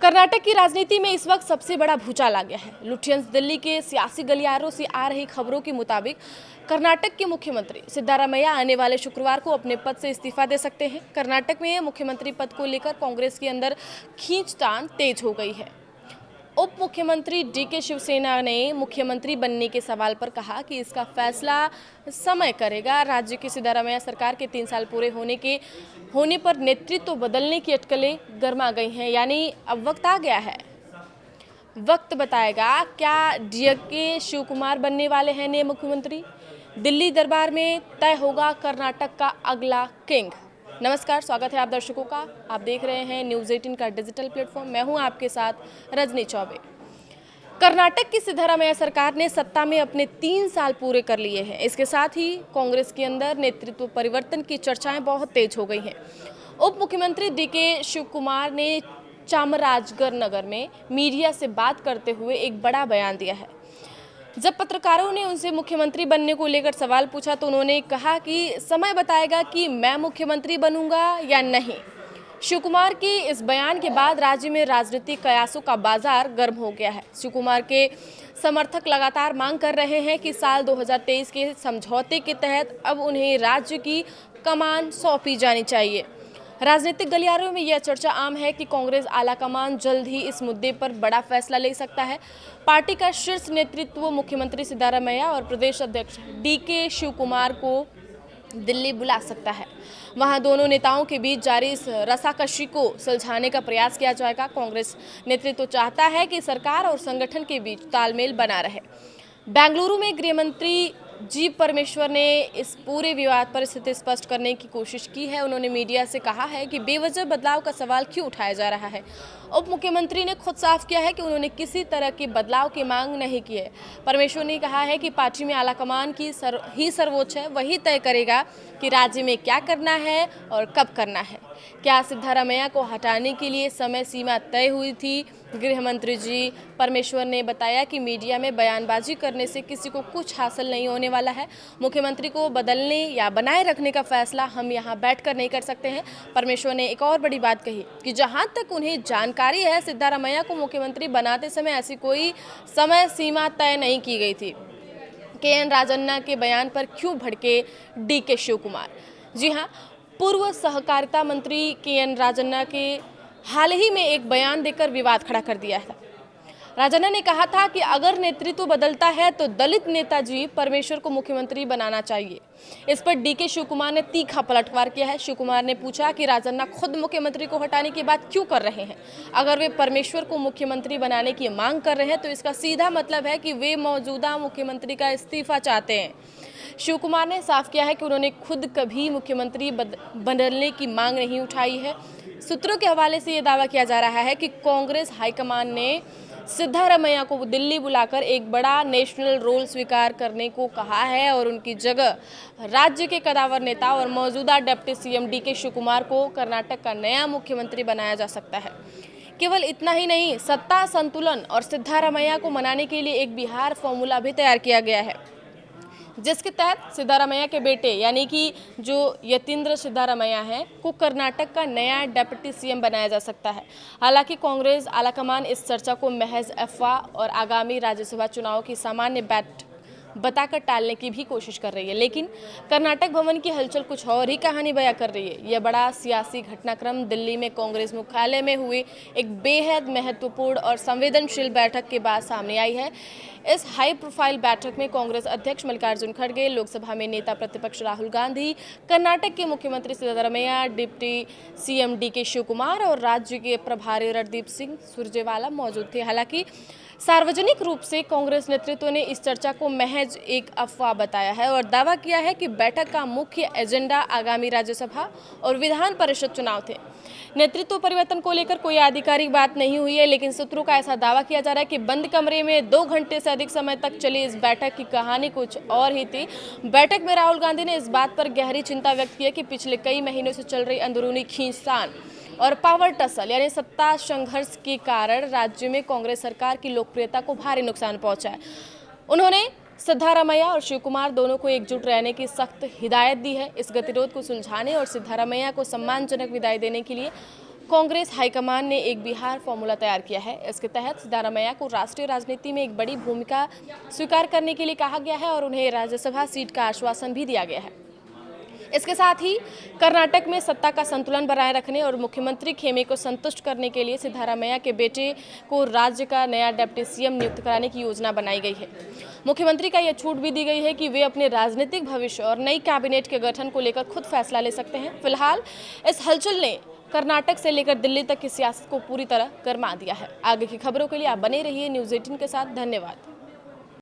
कर्नाटक की राजनीति में इस वक्त सबसे बड़ा भूचाल आ गया है। लुटियंस दिल्ली के सियासी गलियारों से आ रही खबरों के मुताबिक कर्नाटक के मुख्यमंत्री सिद्धारमैया आने वाले शुक्रवार को अपने पद से इस्तीफा दे सकते हैं। कर्नाटक में मुख्यमंत्री पद को लेकर कांग्रेस के अंदर खींचतान तेज हो गई है। उप मुख्यमंत्री डीके शिवसेना ने मुख्यमंत्री बनने के सवाल पर कहा कि इसका फैसला समय करेगा। राज्य की सिद्धारमैया सरकार के 3 साल पूरे होने पर नेतृत्व बदलने की अटकलें गर्मा गई हैं, यानी अब वक्त आ गया है। वक्त बताएगा क्या डीके शिवकुमार बनने वाले हैं नए मुख्यमंत्री। दिल्ली दरबार में तय होगा कर्नाटक का अगला किंग। नमस्कार, स्वागत है आप दर्शकों का। आप देख रहे हैं न्यूज़ 18 का डिजिटल प्लेटफॉर्म। मैं हूं आपके साथ रजनी चौबे। कर्नाटक की सिद्धारमैया सरकार ने सत्ता में अपने 3 साल पूरे कर लिए हैं। इसके साथ ही कांग्रेस के अंदर नेतृत्व परिवर्तन की चर्चाएं बहुत तेज हो गई हैं। उप मुख्यमंत्री डीके शिवकुमार ने चामराजनगर नगर में मीडिया से बात करते हुए एक बड़ा बयान दिया है। जब पत्रकारों ने उनसे मुख्यमंत्री बनने को लेकर सवाल पूछा तो उन्होंने कहा कि समय बताएगा कि मैं मुख्यमंत्री बनूंगा या नहीं। शिवकुमार के इस बयान के बाद राज्य में राजनीतिक कयासों का बाजार गर्म हो गया है। शिवकुमार के समर्थक लगातार मांग कर रहे हैं कि साल 2023 के समझौते के तहत अब उन्हें राज्य की कमान सौंपी जानी चाहिए। राजनीतिक गलियारों में यह चर्चा आम है कि कांग्रेस आलाकमान जल्द ही इस मुद्दे पर बड़ा फैसला ले सकता है। पार्टी का शीर्ष नेतृत्व मुख्यमंत्री सिद्धारमैया और प्रदेश अध्यक्ष डीके शिवकुमार को दिल्ली बुला सकता है। वहां दोनों नेताओं के बीच जारी इस रसाकशी को सुलझाने का प्रयास किया जाएगा। कांग्रेस नेतृत्व चाहता है कि सरकार और संगठन के बीच तालमेल बना रहे। बेंगलुरु में गृह मंत्री जी परमेश्वर ने इस पूरे विवाद पर स्थिति स्पष्ट करने की कोशिश की है। उन्होंने मीडिया से कहा है कि बेवजह बदलाव का सवाल क्यों उठाया जा रहा है। उप मुख्यमंत्री ने खुद साफ किया है कि उन्होंने किसी तरह के बदलाव की मांग नहीं की है। परमेश्वर ने कहा है कि पार्टी में आलाकमान की ही सर्वोच्च है, वही तय करेगा कि राज्य में क्या करना है और कब करना है। क्या सिद्धारमैया को हटाने के लिए समय सीमा तय हुई थी? गृह मंत्री जी परमेश्वर ने बताया कि मीडिया में बयानबाजी करने से किसी को कुछ हासिल नहीं होने वाला है। मुख्यमंत्री को बदलने या बनाए रखने का फैसला हम यहाँ बैठकर नहीं कर सकते हैं। परमेश्वर ने एक और बड़ी बात कही कि जहाँ तक उन्हें जानकारी है, सिद्धारमैया को मुख्यमंत्री बनाते समय ऐसी कोई समय सीमा तय नहीं की गई थी। के.एन. राजन्ना के बयान पर क्यों भड़के डीके शिवकुमार? जी हाँ, पूर्व सहकारिता मंत्री के.एन. राजन्ना के हाल ही में एक बयान देकर विवाद खड़ा कर दिया है। राजन्ना ने कहा था कि अगर नेतृत्व बदलता है तो दलित नेताजी परमेश्वर को मुख्यमंत्री बनाना चाहिए। इस पर डीके शिवकुमार ने तीखा पलटवार किया है। शिवकुमार ने पूछा कि राजन्ना खुद मुख्यमंत्री को हटाने की बात क्यों कर रहे हैं। अगर वे परमेश्वर को मुख्यमंत्री बनाने की मांग कर रहे हैं तो इसका सीधा मतलब है कि वे मौजूदा मुख्यमंत्री का इस्तीफा चाहते हैं। शिवकुमार ने साफ किया है कि उन्होंने खुद कभी मुख्यमंत्री बदलने की मांग नहीं उठाई है। सूत्रों के हवाले से यह दावा किया जा रहा है कि कांग्रेस हाईकमान ने सिद्धारमैया को दिल्ली बुलाकर एक बड़ा नेशनल रोल स्वीकार करने को कहा है और उनकी जगह राज्य के कदावर नेता और मौजूदा डिप्टी सीएम डीके शिवकुमार को कर्नाटक का नया मुख्यमंत्री बनाया जा सकता है। केवल इतना ही नहीं, सत्ता संतुलन और सिद्धारमैया को मनाने के लिए एक बिहार फॉर्मूला भी तैयार किया गया है, जिसके तहत सिद्धारमैया के बेटे यानी कि जो यतींद्र सिद्धारमैया हैं को कर्नाटक का नया डिप्टी सीएम बनाया जा सकता है। हालांकि कांग्रेस आलाकमान इस चर्चा को महज अफवाह और आगामी राज्यसभा चुनाव की सामान्य बैठ बताकर टालने की भी कोशिश कर रही है, लेकिन कर्नाटक भवन की हलचल कुछ और ही कहानी बयां कर रही है। यह बड़ा सियासी घटनाक्रम दिल्ली में कांग्रेस मुख्यालय में हुई एक बेहद महत्वपूर्ण और संवेदनशील बैठक के बाद सामने आई है। इस हाई प्रोफाइल बैठक में कांग्रेस अध्यक्ष मल्लिकार्जुन खड़गे, लोकसभा में नेता प्रतिपक्ष राहुल गांधी, कर्नाटक के मुख्यमंत्री सिद्धारमैया, डिप्टी सीएम डीके शिवकुमार और राज्य के प्रभारी रणदीप सिंह सुरजेवाला मौजूद थे। हालांकि सार्वजनिक रूप से कांग्रेस नेतृत्व ने इस चर्चा को महज एक अफवाह बताया है और दावा किया है कि बैठक का मुख्य एजेंडा आगामी राज्यसभा और विधान परिषद चुनाव थे। नेतृत्व परिवर्तन को लेकर कोई आधिकारिक बात नहीं हुई है, लेकिन सूत्रों का ऐसा दावा किया जा रहा है कि बंद कमरे में 2 घंटे से अधिक समय तक चली इस बैठक की कहानी कुछ और ही थी। बैठक में राहुल गांधी ने इस बात पर गहरी चिंता व्यक्त की कि पिछले कई महीनों से चल रही अंदरूनी खींचतान और पावर टसल यानी सत्ता संघर्ष के कारण राज्य में कांग्रेस सरकार की लोकप्रियता को भारी नुकसान पहुंचा है। उन्होंने सिद्धारमैया और शिवकुमार दोनों को एकजुट रहने की सख्त हिदायत दी है। इस गतिरोध को सुलझाने और सिद्धारमैया को सम्मानजनक विदाई देने के लिए कांग्रेस हाईकमान ने एक बिहार फॉर्मूला तैयार किया है। इसके तहत सिद्धारमैया को राष्ट्रीय राजनीति में एक बड़ी भूमिका स्वीकार करने के लिए कहा गया है और उन्हें राज्यसभा सीट का आश्वासन भी दिया गया है। इसके साथ ही कर्नाटक में सत्ता का संतुलन बनाए रखने और मुख्यमंत्री खेमे को संतुष्ट करने के लिए सिद्धारमैया के बेटे को राज्य का नया डिप्टी सीएम नियुक्त कराने की योजना बनाई गई है। मुख्यमंत्री का यह छूट भी दी गई है कि वे अपने राजनीतिक भविष्य और नई कैबिनेट के गठन को लेकर खुद फैसला ले सकते हैं। फिलहाल इस हलचल ने कर्नाटक से लेकर दिल्ली तक की सियासत को पूरी तरह गरमा दिया है। आगे की खबरों के लिए आप बने रहिए न्यूज़ 18 के साथ। धन्यवाद।